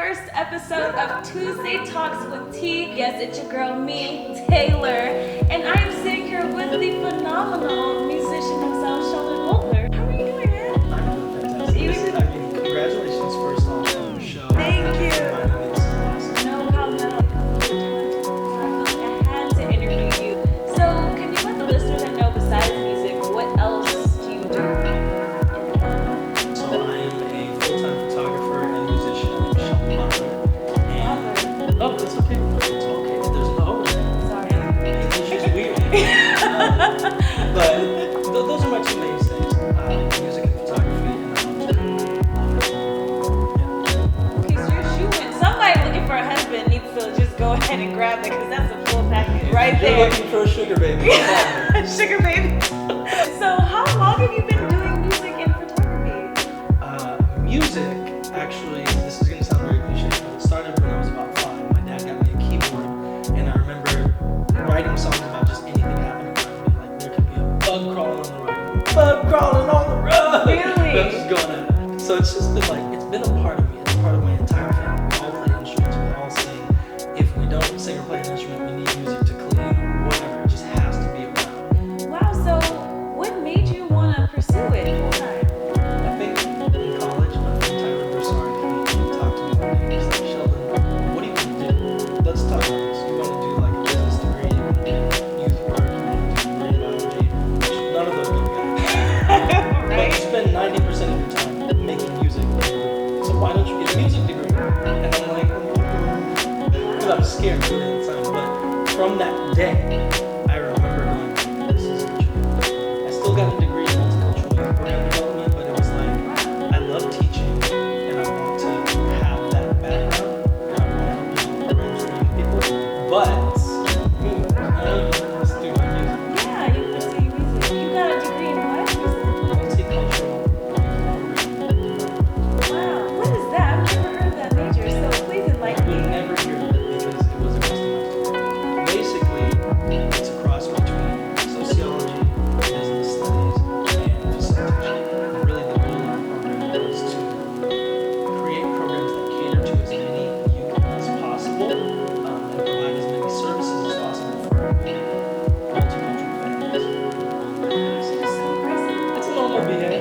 first episode of Tuesday Talks with T. Yes, it's your girl, me, Taylor. And I am sitting here with the phenomenal musician himself, Sheldon Botler. How are you doing, man? I'm doing fantastic. Congratulations first off on the show. Thank you. Awesome. No problem at all. I felt like I had to interview you. So, can you let the listeners know, besides music, what else do you do? So I am a full-time photographer and musician named Sheldon Botler. And oh, it's okay. It's okay. There's no Sorry. English is weird. But those are my two mainstays: music and photography, and I Okay, so you're shooting. Somebody looking for a husband needs to just go ahead and grab it, because that's a full package right You're there. looking for a sugar baby. Sugar baby. So how long have you been doing music and photography? Music, actually, this is going to sound very cliche, but it started when I was about 5. My dad got me a keyboard, and I remember writing songs about just anything happening around me. Like, there could be a bug crawling on the road. Bug crawling on the road! Really? I'm just going at it. So it's just been like, it's been a part of me. It's part of my entire family. We all play instruments. We all sing. If we don't sing or play an instrument, we need music to clean or whatever. It just has to be around. Wow, so what made you want to pursue it full time? I think in college, my friend Tyler Broussard came and talked to me one day. He's like, Sheldon, what do you want to do? Let's talk about this. You want to do like a business degree, you want to do youth work, you want to do marine biology, which none of those go together. But you spend 90% of your time making music. So why don't you get a music degree? And I'm like, because I was scared for the time. But from that day, I remember going, this is what you do. I still got a degree in multicultural youth program development, but it was like, I love teaching and I want to have that background and I want to help develop programs for young people. But I let's do my music. Yeah, you pursue music. You got a degree in what? Multicultural youth program development. Wow, what is that? I've never heard of that major, so please enlighten You me. would never hear of it because it was a customized degree. Basically, it's a cross between sociology, business studies, and facilitation. And really the goal of the program was to create programs that cater to as many youth as possible and provide as many services as possible for multicultural families. Gosh, it's so impressive. It's a normal BA.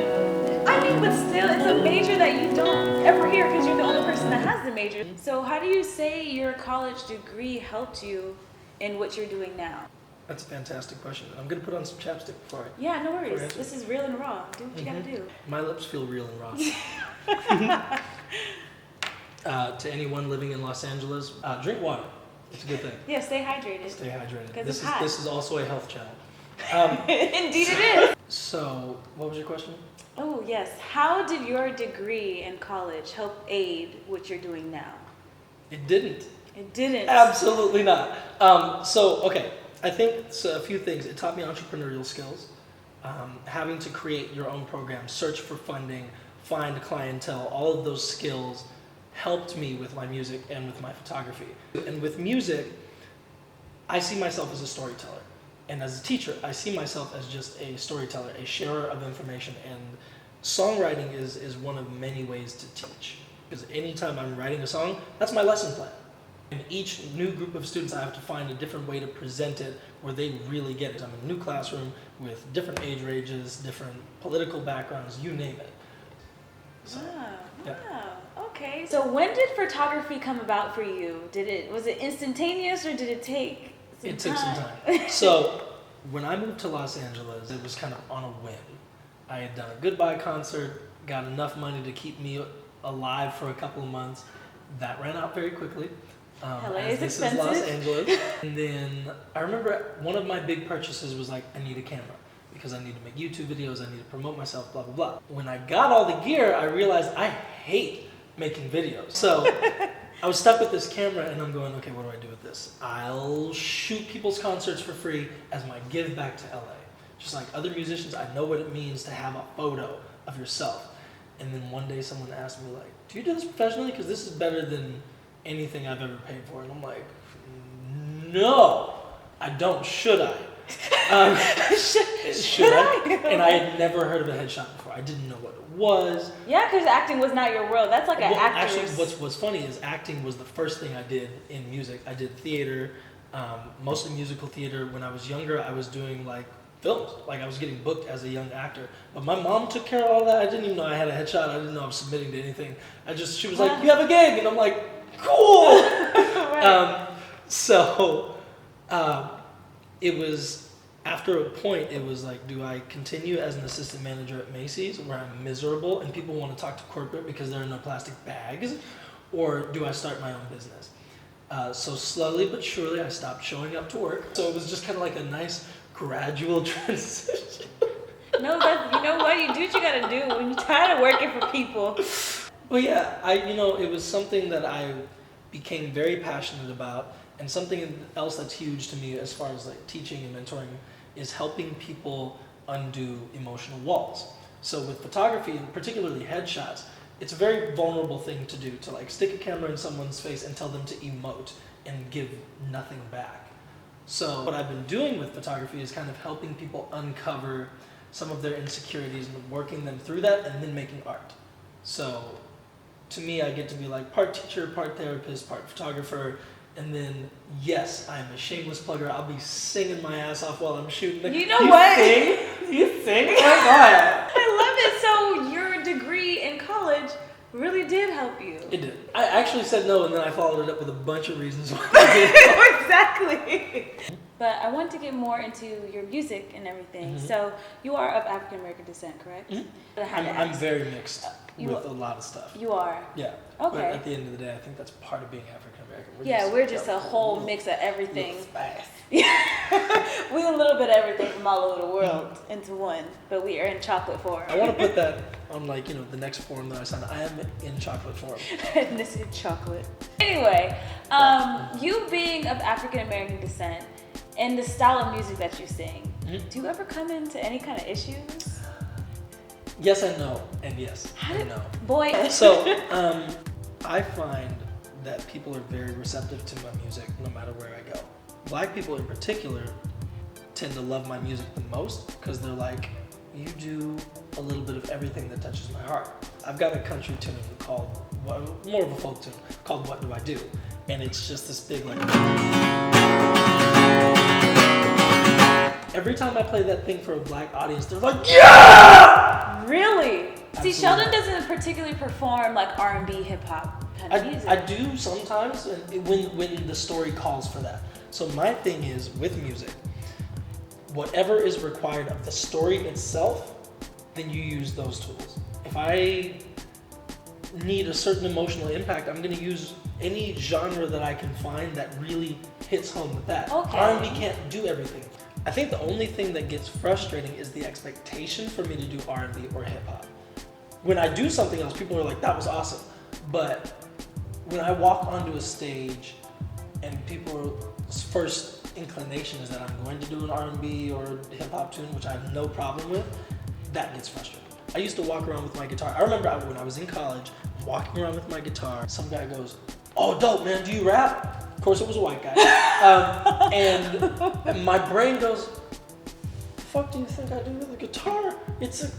I mean, but still, it's a major that you don't ever hear because you're the only person that has the major. So how do you say your college degree helped you in what you're doing now? That's a fantastic question. I'm going to put on some chapstick before I... Yeah, no worries. answer. This is real and raw. Do what you gotta do. My lips feel real and raw. To anyone living in Los Angeles, drink water. It's a good thing. Yeah, stay hydrated. Stay hydrated. 'Cause This it's is hot. this is also a health channel. Indeed it is. So, what was your question? Oh, yes. How did your degree in college help aid what you're doing now? It didn't. It didn't. Absolutely not. Okay. I think a few things. It taught me entrepreneurial skills. Having to create your own program, search for funding, find clientele, all of those skills helped me with my music and with my photography. And with music, I see myself as a storyteller. And as a teacher, I see myself as just a storyteller, a sharer of information. And songwriting is one of many ways to teach. Because anytime I'm writing a song, that's my lesson plan. In each new group of students, I have to find a different way to present it where they really get it. I'm in a new classroom with different age ranges, different political backgrounds, you name it. So, yeah. Wow. Okay. So when did photography come about for you? Was it instantaneous or did it take some It took some time. So when I moved to Los Angeles, it was kind of on a whim. I had done a goodbye concert, got enough money to keep me alive for a couple of months. That ran out very quickly. LA as is this expensive. is Los Angeles. And then I remember one of my big purchases was like, I need a camera because I need to make YouTube videos, I need to promote myself, blah, blah, blah. When I got all the gear, I realized I hate making videos. So I was stuck with this camera and I'm going, okay, what do I do with this? I'll shoot people's concerts for free as my give back to LA. Just like other musicians, I know what it means to have a photo of yourself. And then one day someone asked me like, do you do this professionally? Because this is better than anything I've ever paid for. And I'm like, no, I don't. Should I? Should I? And I had never heard of a headshot before. I didn't know what it was. Yeah, because acting was not your world. That's like an actress. Actually, what's funny is acting was the first thing I did in music. I did theater, mostly musical theater. When I was younger, I was doing like films. Like I was getting booked as a young actor. But my mom took care of all that. I didn't even know I had a headshot. I didn't know I was submitting to anything. She was like, "You have a gig," and I'm like, "Cool." Right. It was. After a point, it was like, do I continue as an assistant manager at Macy's where I'm miserable and people want to talk to corporate because there are no plastic bags? Or do I start my own business? So slowly but surely, I stopped showing up to work. So it was just kind of like a nice gradual transition. No, you know what? You do what you gotta do when you're tired of working for people. Well, yeah, it was something that I became very passionate about. And something else that's huge to me as far as like teaching and mentoring is helping people undo emotional walls. So with photography, and particularly headshots, it's a very vulnerable thing to do, to like stick a camera in someone's face and tell them to emote and give nothing back. So what I've been doing with photography is kind of helping people uncover some of their insecurities and working them through that and then making art. So to me, I get to be like part teacher, part therapist, part photographer. And then, yes, I'm a shameless plugger. I'll be singing my ass off while I'm shooting. You know what? Sing? You sing? Oh my God. I love it. So your degree in college really did help you. It did. I actually said no, and then I followed it up with a bunch of reasons why I Exactly. But I want to get more into your music and everything. Mm-hmm. So you are of African American descent, correct? Mm-hmm. I'm very mixed with a lot of stuff. You are? Yeah. Okay. But at the end of the day, I think that's part of being African American. We're just a whole mix of everything. Fast. We a little bit of everything from all over the world into one, but we are in chocolate form. I want to put that on the next form that I signed. I am in chocolate form. And this is chocolate. Anyway, you being of African American descent and the style of music that you sing, do you ever come into any kind of issues? Yes and no, and yes and no. Boy. So, I find that people are very receptive to my music no matter where I go. Black people in particular tend to love my music the most because they're like, you do a little bit of everything that touches my heart. I've got a country tune called, more of a folk tune, called What Do I Do? And it's just this big like... Every time I play that thing for a black audience, they're like, yeah! Really? Absolutely. See, Sheldon doesn't particularly perform like R&B, hip hop kind of music. I do sometimes when the story calls for that. So my thing is with music, whatever is required of the story itself, then you use those tools. If I need a certain emotional impact, I'm going to use any genre that I can find that really hits home with that. Okay. R&B can't do everything. I think the only thing that gets frustrating is the expectation for me to do R&B or hip hop. When I do something else, people are like, that was awesome. But when I walk onto a stage and people's first inclination is that I'm going to do an R&B or hip hop tune, which I have no problem with, that gets frustrating. I used to walk around with my guitar. I remember when I was in college, walking around with my guitar, some guy goes, "Oh, dope, man, do you rap?" Of course, it was a white guy. And my brain goes, "The fuck do you think I do with a guitar? It's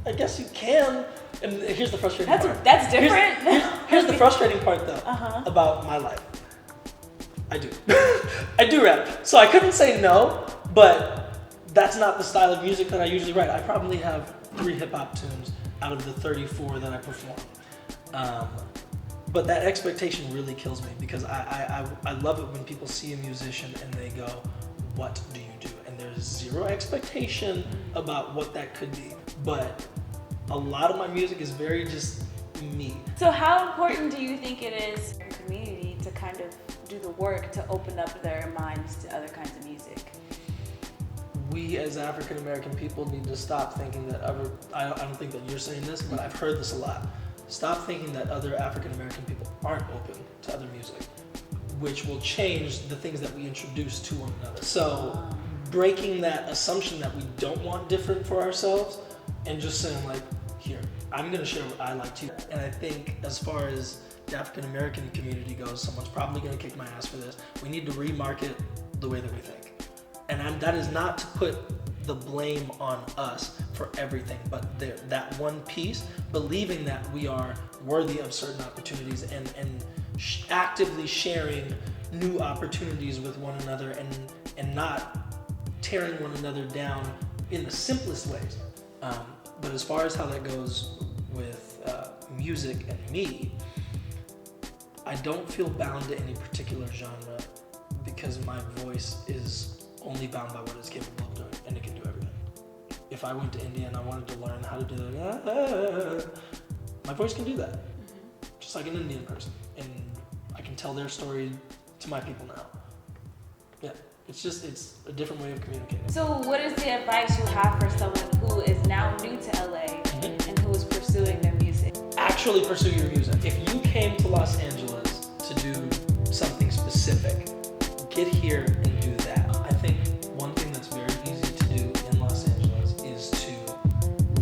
I guess you can." And here's the frustrating part. That's different. Here's the frustrating part, though, about my life. I do. I do rap. So I couldn't say no, but that's not the style of music that I usually write. I probably have 3 hip-hop tunes out of the 34 that I perform. But that expectation really kills me because I love it when people see a musician and they go, "What do you do?" And there's zero expectation about what that could be. But a lot of my music is very just me. So how important do you think it is for the community to kind of do the work to open up their minds to other kinds of music? We as African American people need to stop thinking that I don't think that you're saying this, but I've heard this a lot. Stop thinking that other African American people aren't open to other music, which will change the things that we introduce to one another. So breaking that assumption that we don't want different for ourselves and just saying like, here, I'm gonna share what I like too. And I think as far as the African American community goes, someone's probably gonna kick my ass for this. We need to remarket the way that we think. that is not to put the blame on us for everything, but that one piece, believing that we are worthy of certain opportunities and actively sharing new opportunities with one another and not tearing one another down in the simplest ways. But as far as how that goes with music and me, I don't feel bound to any particular genre because my voice is only bound by what it's capable of doing, and it can do everything. If I went to India and I wanted to learn how to do that, my voice can do that, just like an Indian person, and I can tell their story to my people now. Yeah, it's a different way of communicating. So what is the advice you have for someone who is now new to LA and who is pursuing their music? Actually pursue your music. If you came to Los Angeles to do something specific, get here and do that. I think one thing that's very easy to do in Los Angeles is to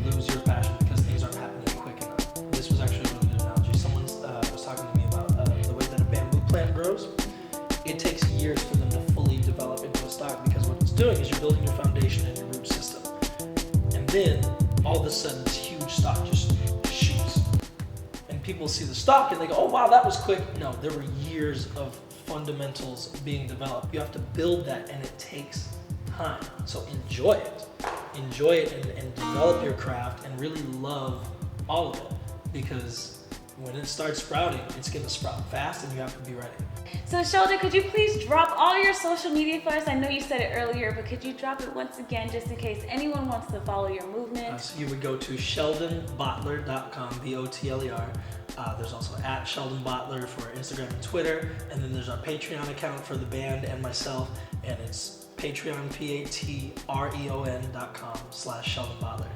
lose your passion because things aren't happening quick enough. This was actually a really good analogy. Someone was talking to me about the way that a bamboo plant grows. It takes years for them to fully develop into a stock because what it's doing is you're building your foundation and your root system. And then all of a sudden this huge stock just shoots. And people see the stock and they go, oh wow, that was quick. No, there were years of fundamentals being developed. You have to build that and it takes time. So enjoy it. Enjoy it and develop your craft and really love all of it because when it starts sprouting, it's going to sprout fast and you have to be ready. So Sheldon, could you please drop all your social media for us? I know you said it earlier, but could you drop it once again just in case anyone wants to follow your movement? So you would go to sheldonbotler.com, Botler. There's also at Sheldon Botler for Instagram and Twitter. And then there's our Patreon account for the band and myself. And it's Patreon, patreon.com/Sheldon Botler.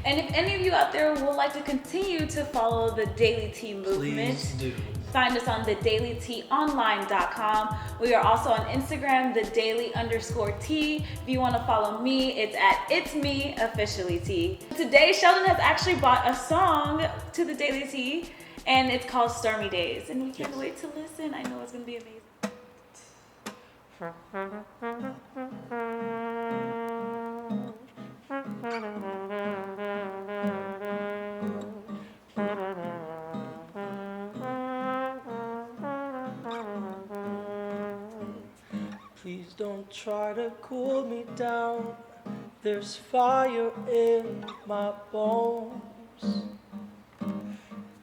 And if any of you out there would like to continue to follow the Daily Tea movement, please do. Find us on thedailyteaonline.com. We are also on Instagram, @daily_tea. If you want to follow me, it's at It's Me Officially Tea. Today, Sheldon has actually brought a song to the Daily Tea, and it's called Stormy Days. And we can't wait to listen. I know it's going to be amazing. Please don't try to cool me down. There's fire in my bones.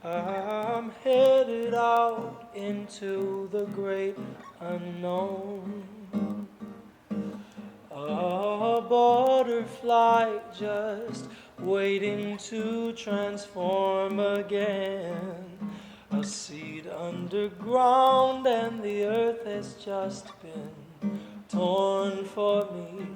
I'm headed out into the great unknown. A butterfly just waiting to transform again. A seed underground and the earth has just been torn for me.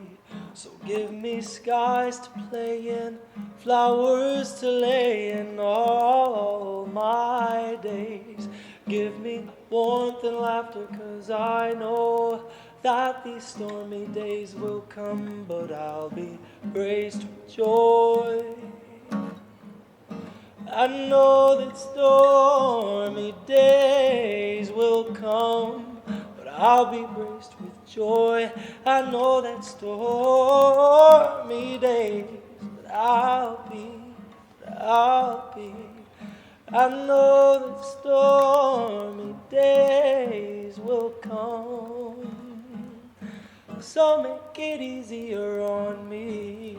So give me skies to play in, flowers to lay in all my days. Give me warmth and laughter, 'cause I know that these stormy days will come, but I'll be braced with joy. I know that stormy days will come, but I'll be braced with joy. I know that stormy days, but I'll be. I know that stormy days will come, so make it easier on me.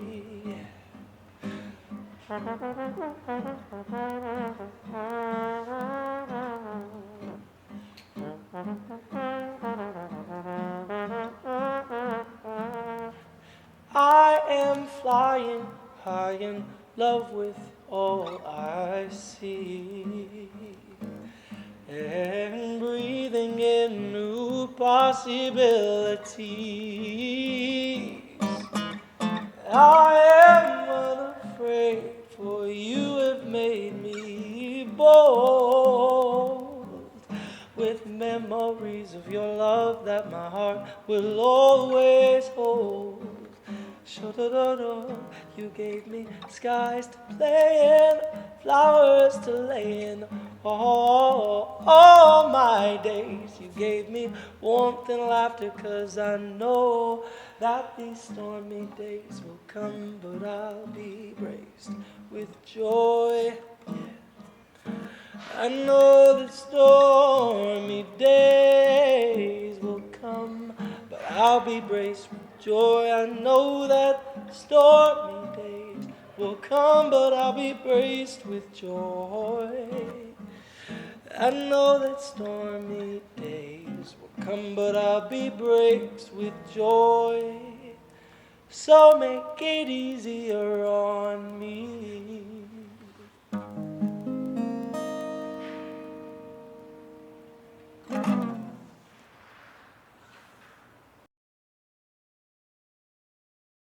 I am flying high in love with all I see, and breathing in new possibilities. I am unafraid, for you have made me bold, with memories of your love that my heart will always hold. You gave me skies to play in, flowers to lay in, all my days. You gave me warmth and laughter, 'cause I know that these stormy days will come, but I'll be braced with joy. I know that stormy days will come, but I'll be braced with joy. I know that stormy days will come, but I'll be braced with joy. I know that stormy days will come, but I'll be braced with joy. So make it easier on me.